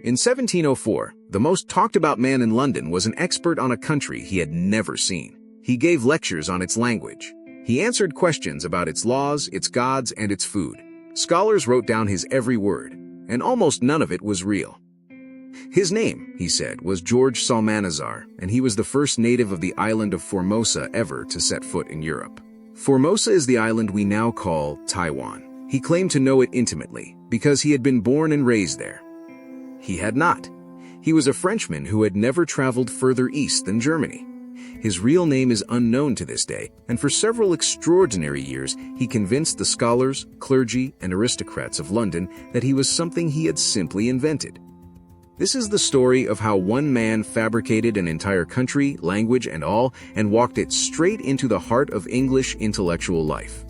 In 1704, the most talked-about man in London was an expert on a country he had never seen. He gave lectures on its language. He answered questions about its laws, its gods, and its food. Scholars wrote down his every word, and almost none of it was real. His name, he said, was George Psalmanazar, and he was the first native of the island of Formosa ever to set foot in Europe. Formosa is the island we now call Taiwan. He claimed to know it intimately, because he had been born and raised there. He had not. He was a Frenchman who had never traveled further east than Germany. His real name is unknown to this day, and for several extraordinary years he convinced the scholars, clergy, and aristocrats of London that he was something he had simply invented. This is the story of how one man fabricated an entire country, language, and all, and walked it straight into the heart of English intellectual life.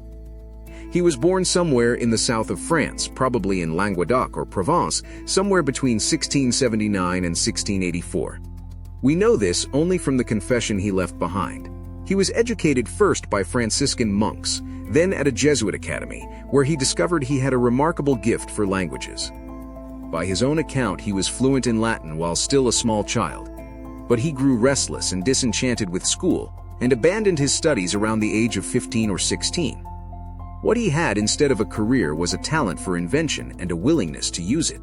He was born somewhere in the south of France, probably in Languedoc or Provence, somewhere between 1679 and 1684. We know this only from the confession he left behind. He was educated first by Franciscan monks, then at a Jesuit academy, where he discovered he had a remarkable gift for languages. By his own account, he was fluent in Latin while still a small child. But he grew restless and disenchanted with school, and abandoned his studies around the age of 15 or 16. What he had instead of a career was a talent for invention and a willingness to use it.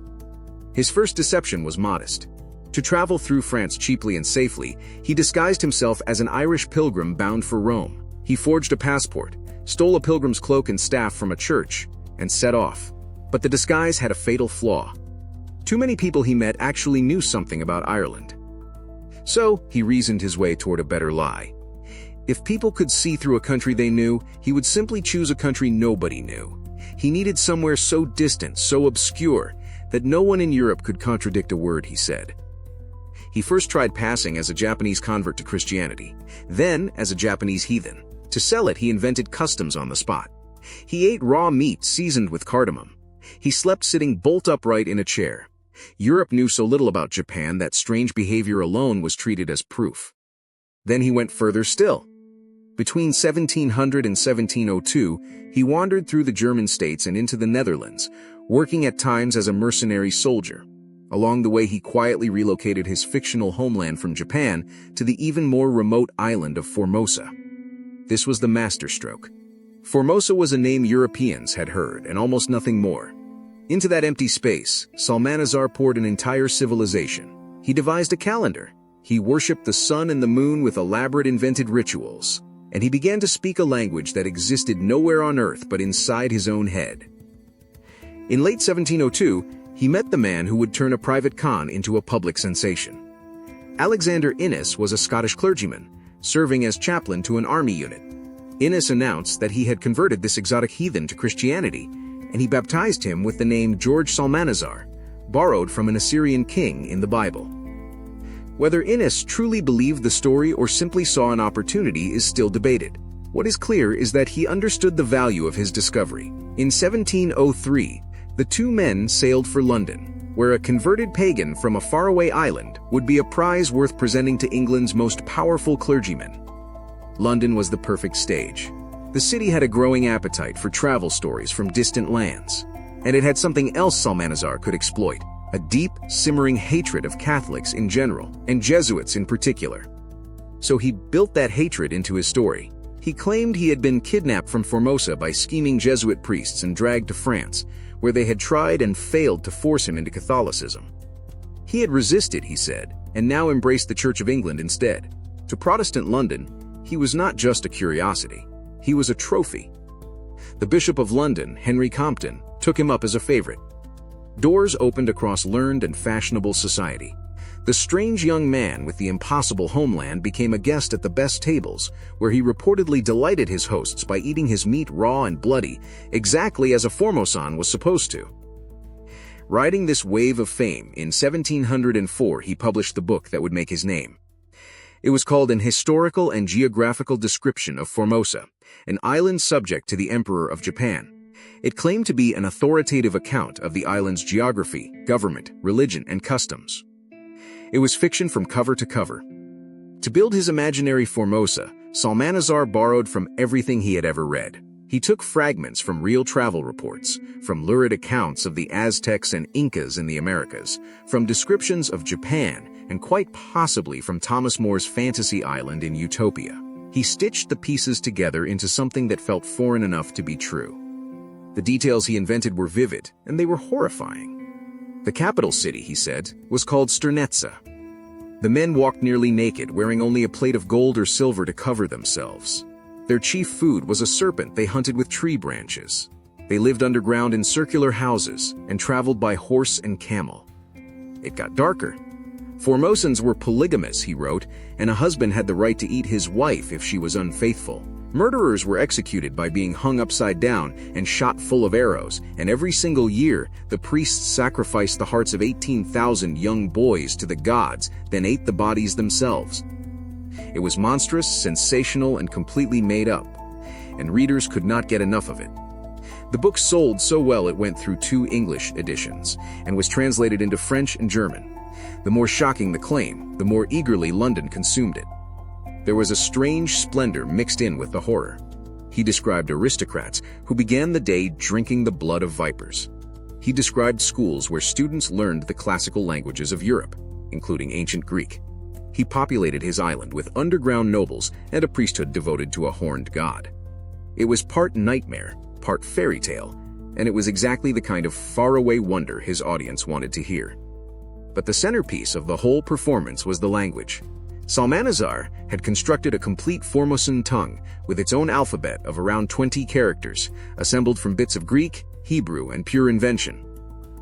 His first deception was modest. To travel through France cheaply and safely, he disguised himself as an Irish pilgrim bound for Rome. He forged a passport, stole a pilgrim's cloak and staff from a church, and set off. But the disguise had a fatal flaw. Too many people he met actually knew something about Ireland. So, he reasoned his way toward a better lie. If people could see through a country they knew, he would simply choose a country nobody knew. He needed somewhere so distant, so obscure, that no one in Europe could contradict a word he said. He first tried passing as a Japanese convert to Christianity, then as a Japanese heathen. To sell it, he invented customs on the spot. He ate raw meat seasoned with cardamom. He slept sitting bolt upright in a chair. Europe knew so little about Japan that strange behavior alone was treated as proof. Then he went further still. Between 1700 and 1702, he wandered through the German states and into the Netherlands, working at times as a mercenary soldier. Along the way, he quietly relocated his fictional homeland from Japan to the even more remote island of Formosa. This was the masterstroke. Formosa was a name Europeans had heard, and almost nothing more. Into that empty space, Psalmanazar poured an entire civilization. He devised a calendar. He worshipped the sun and the moon with elaborate invented rituals. And he began to speak a language that existed nowhere on earth but inside his own head. In late 1702, he met the man who would turn a private con into a public sensation. Alexander Innes was a Scottish clergyman, serving as chaplain to an army unit. Innes announced that he had converted this exotic heathen to Christianity, and he baptized him with the name George Psalmanazar, borrowed from an Assyrian king in the Bible. Whether Innes truly believed the story or simply saw an opportunity is still debated. What is clear is that he understood the value of his discovery. In 1703, the two men sailed for London, where a converted pagan from a faraway island would be a prize worth presenting to England's most powerful clergymen. London was the perfect stage. The city had a growing appetite for travel stories from distant lands, and it had something else Psalmanazar could exploit: a deep, simmering hatred of Catholics in general, and Jesuits in particular. So he built that hatred into his story. He claimed he had been kidnapped from Formosa by scheming Jesuit priests and dragged to France, where they had tried and failed to force him into Catholicism. He had resisted, he said, and now embraced the Church of England instead. To Protestant London, he was not just a curiosity. He was a trophy. The Bishop of London, Henry Compton, took him up as a favorite. Doors opened across learned and fashionable society. The strange young man with the impossible homeland became a guest at the best tables, where he reportedly delighted his hosts by eating his meat raw and bloody, exactly as a Formosan was supposed to. Riding this wave of fame, in 1704 he published the book that would make his name. It was called An Historical and Geographical Description of Formosa, an island subject to the Emperor of Japan. It claimed to be an authoritative account of the island's geography, government, religion, and customs. It was fiction from cover to cover. To build his imaginary Formosa, Psalmanazar borrowed from everything he had ever read. He took fragments from real travel reports, from lurid accounts of the Aztecs and Incas in the Americas, from descriptions of Japan, and quite possibly from Thomas More's fantasy island in Utopia. He stitched the pieces together into something that felt foreign enough to be true. The details he invented were vivid, and they were horrifying. The capital city, he said, was called Sternetsa. The men walked nearly naked, wearing only a plate of gold or silver to cover themselves. Their chief food was a serpent they hunted with tree branches. They lived underground in circular houses and traveled by horse and camel. It got darker. Formosans were polygamous, he wrote, and a husband had the right to eat his wife if she was unfaithful. Murderers were executed by being hung upside down and shot full of arrows, and every single year, the priests sacrificed the hearts of 18,000 young boys to the gods, then ate the bodies themselves. It was monstrous, sensational, and completely made up, and readers could not get enough of it. The book sold so well it went through 2 English editions, and was translated into French and German. The more shocking the claim, the more eagerly London consumed it. There was a strange splendor mixed in with the horror. He described aristocrats who began the day drinking the blood of vipers. He described schools where students learned the classical languages of Europe, including ancient Greek. He populated his island with underground nobles and a priesthood devoted to a horned god. It was part nightmare, part fairy tale, and it was exactly the kind of faraway wonder his audience wanted to hear. But the centerpiece of the whole performance was the language. Salmanazar had constructed a complete Formosan tongue with its own alphabet of around 20 characters, assembled from bits of Greek, Hebrew, and pure invention.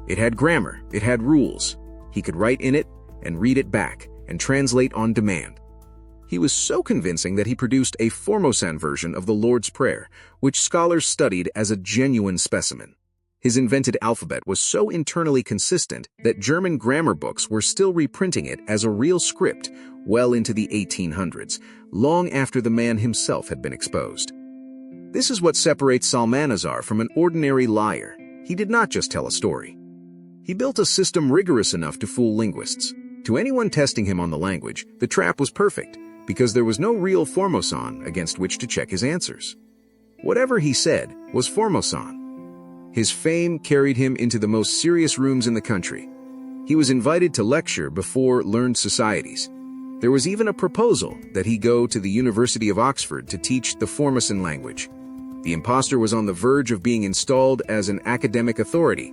It had grammar, it had rules. He could write in it and read it back and translate on demand. He was so convincing that he produced a Formosan version of the Lord's Prayer, which scholars studied as a genuine specimen. His invented alphabet was so internally consistent that German grammar books were still reprinting it as a real script well into the 1800s, long after the man himself had been exposed. This is what separates Salmanazar from an ordinary liar. He did not just tell a story. He built a system rigorous enough to fool linguists. To anyone testing him on the language, the trap was perfect, because there was no real Formosan against which to check his answers. Whatever he said was Formosan. His fame carried him into the most serious rooms in the country. He was invited to lecture before learned societies. There was even a proposal that he go to the University of Oxford to teach the Formosan language. The impostor was on the verge of being installed as an academic authority,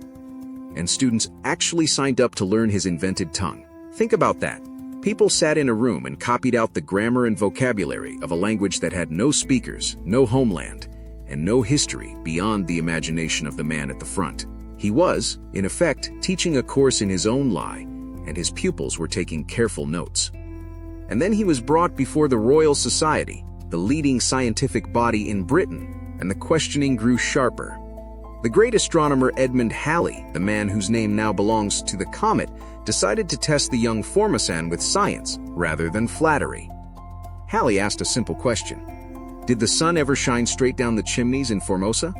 and students actually signed up to learn his invented tongue. Think about that. People sat in a room and copied out the grammar and vocabulary of a language that had no speakers, no homeland, and no history beyond the imagination of the man at the front. He was, in effect, teaching a course in his own lie, and his pupils were taking careful notes. And then he was brought before the Royal Society, the leading scientific body in Britain, and the questioning grew sharper. The great astronomer Edmund Halley, the man whose name now belongs to the comet, decided to test the young Formosan with science rather than flattery. Halley asked a simple question. Did the sun ever shine straight down the chimneys in Formosa?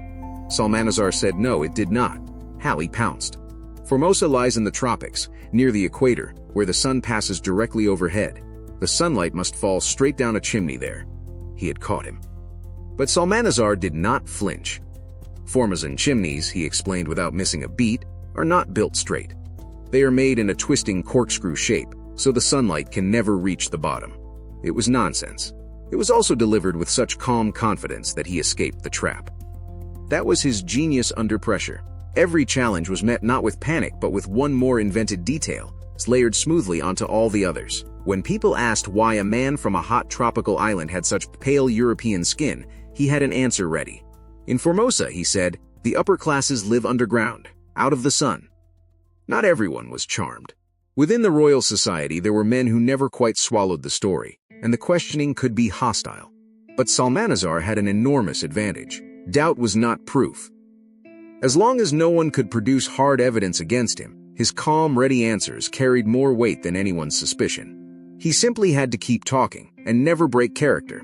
Salmanazar said no, it did not. Halley pounced. Formosa lies in the tropics, near the equator, where the sun passes directly overhead. The sunlight must fall straight down a chimney there. He had caught him. But Salmanazar did not flinch. Formosan chimneys, he explained without missing a beat, are not built straight. They are made in a twisting corkscrew shape, so the sunlight can never reach the bottom. It was nonsense. It was also delivered with such calm confidence that he escaped the trap. That was his genius under pressure. Every challenge was met not with panic but with one more invented detail, layered smoothly onto all the others. When people asked why a man from a hot tropical island had such pale European skin, he had an answer ready. In Formosa, he said, the upper classes live underground, out of the sun. Not everyone was charmed. Within the Royal Society, there were men who never quite swallowed the story, and the questioning could be hostile. But Salmanazar had an enormous advantage. Doubt was not proof. As long as no one could produce hard evidence against him, his calm, ready answers carried more weight than anyone's suspicion. He simply had to keep talking and never break character.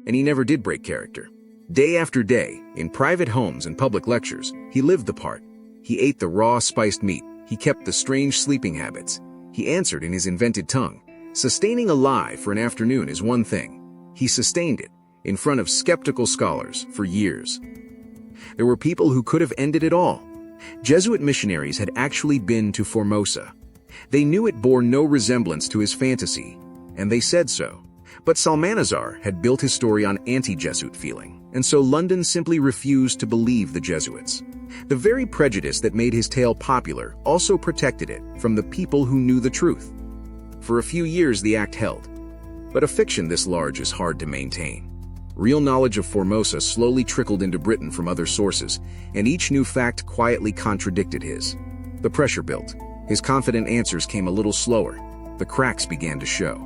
And he never did break character. Day after day, in private homes and public lectures, he lived the part. He ate the raw, spiced meat. He kept the strange sleeping habits. He answered in his invented tongue. Sustaining a lie for an afternoon is one thing. He sustained it, in front of skeptical scholars for years. There were people who could have ended it all. Jesuit missionaries had actually been to Formosa. They knew it bore no resemblance to his fantasy, and they said so. But Salmanazar had built his story on anti-Jesuit feeling, and so London simply refused to believe the Jesuits. The very prejudice that made his tale popular also protected it from the people who knew the truth. For a few years the act held, but a fiction this large is hard to maintain. Real knowledge of Formosa slowly trickled into Britain from other sources, and each new fact quietly contradicted his. The pressure built. His confident answers came a little slower. The cracks began to show.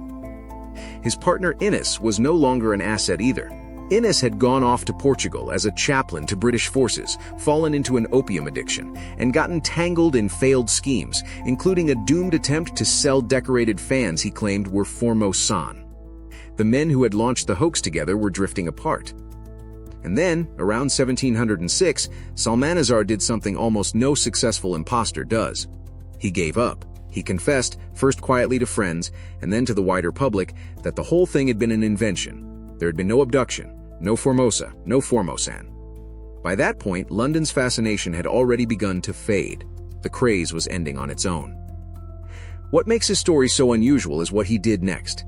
His partner Innes was no longer an asset either. Innes had gone off to Portugal as a chaplain to British forces, fallen into an opium addiction, and gotten tangled in failed schemes, including a doomed attempt to sell decorated fans he claimed were Formosan. The men who had launched the hoax together were drifting apart. And then, around 1706, Salmanazar did something almost no successful impostor does. He gave up. He confessed, first quietly to friends, and then to the wider public, that the whole thing had been an invention. There had been no abduction, no Formosa, no Formosan. By that point, London's fascination had already begun to fade. The craze was ending on its own. What makes his story so unusual is what he did next.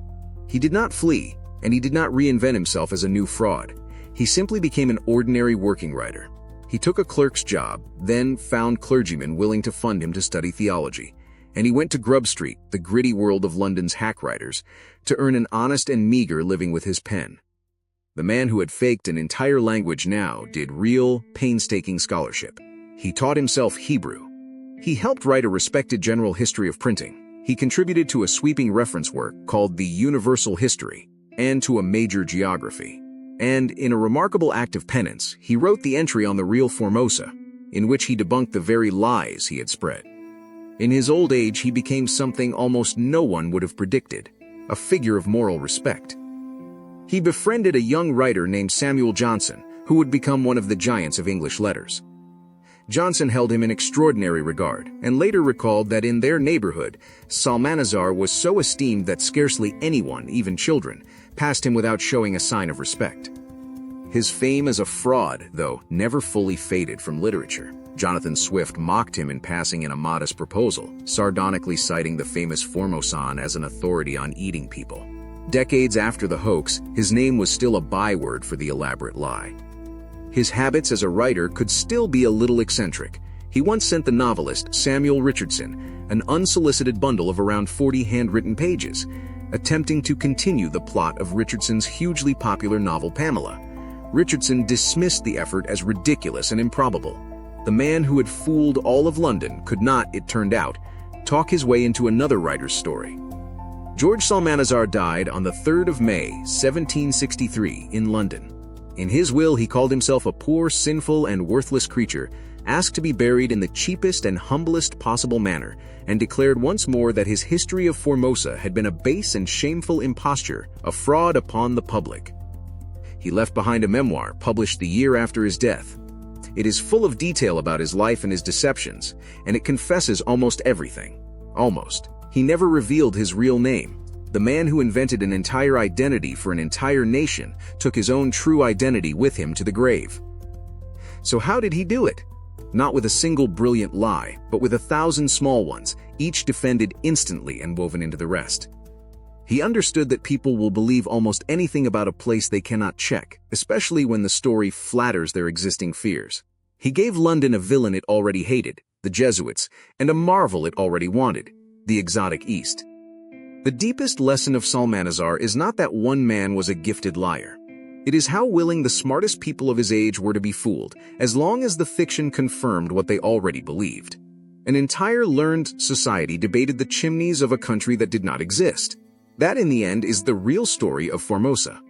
He did not flee, and he did not reinvent himself as a new fraud. He simply became an ordinary working writer. He took a clerk's job, then found clergymen willing to fund him to study theology. And he went to Grub Street, the gritty world of London's hack writers, to earn an honest and meager living with his pen. The man who had faked an entire language now did real, painstaking scholarship. He taught himself Hebrew. He helped write a respected general history of printing. He contributed to a sweeping reference work called the Universal History, and to a major geography. And in a remarkable act of penance, he wrote the entry on the real Formosa, in which he debunked the very lies he had spread. In his old age, he became something almost no one would have predicted, a figure of moral respect. He befriended a young writer named Samuel Johnson, who would become one of the giants of English letters. Johnson held him in extraordinary regard, and later recalled that in their neighborhood, Salmanazar was so esteemed that scarcely anyone, even children, passed him without showing a sign of respect. His fame as a fraud, though, never fully faded from literature. Jonathan Swift mocked him in passing in a modest proposal, sardonically citing the famous Formosan as an authority on eating people. Decades after the hoax, his name was still a byword for the elaborate lie. His habits as a writer could still be a little eccentric. He once sent the novelist Samuel Richardson an unsolicited bundle of around 40 handwritten pages, attempting to continue the plot of Richardson's hugely popular novel Pamela. Richardson dismissed the effort as ridiculous and improbable. The man who had fooled all of London could not, it turned out, talk his way into another writer's story. George Salmanazar died on the 3rd of May, 1763, in London. In his will, he called himself a poor, sinful, and worthless creature, asked to be buried in the cheapest and humblest possible manner, and declared once more that his history of Formosa had been a base and shameful imposture, a fraud upon the public. He left behind a memoir published the year after his death. It is full of detail about his life and his deceptions, and it confesses almost everything. Almost. He never revealed his real name. The man who invented an entire identity for an entire nation took his own true identity with him to the grave. So how did he do it? Not with a single brilliant lie, but with 1,000 small ones, each defended instantly and woven into the rest. He understood that people will believe almost anything about a place they cannot check, especially when the story flatters their existing fears. He gave London a villain it already hated, the Jesuits, and a marvel it already wanted, the exotic East. The deepest lesson of Salmanazar is not that one man was a gifted liar. It is how willing the smartest people of his age were to be fooled, as long as the fiction confirmed what they already believed. An entire learned society debated the chimneys of a country that did not exist. That, in the end, is the real story of Formosa.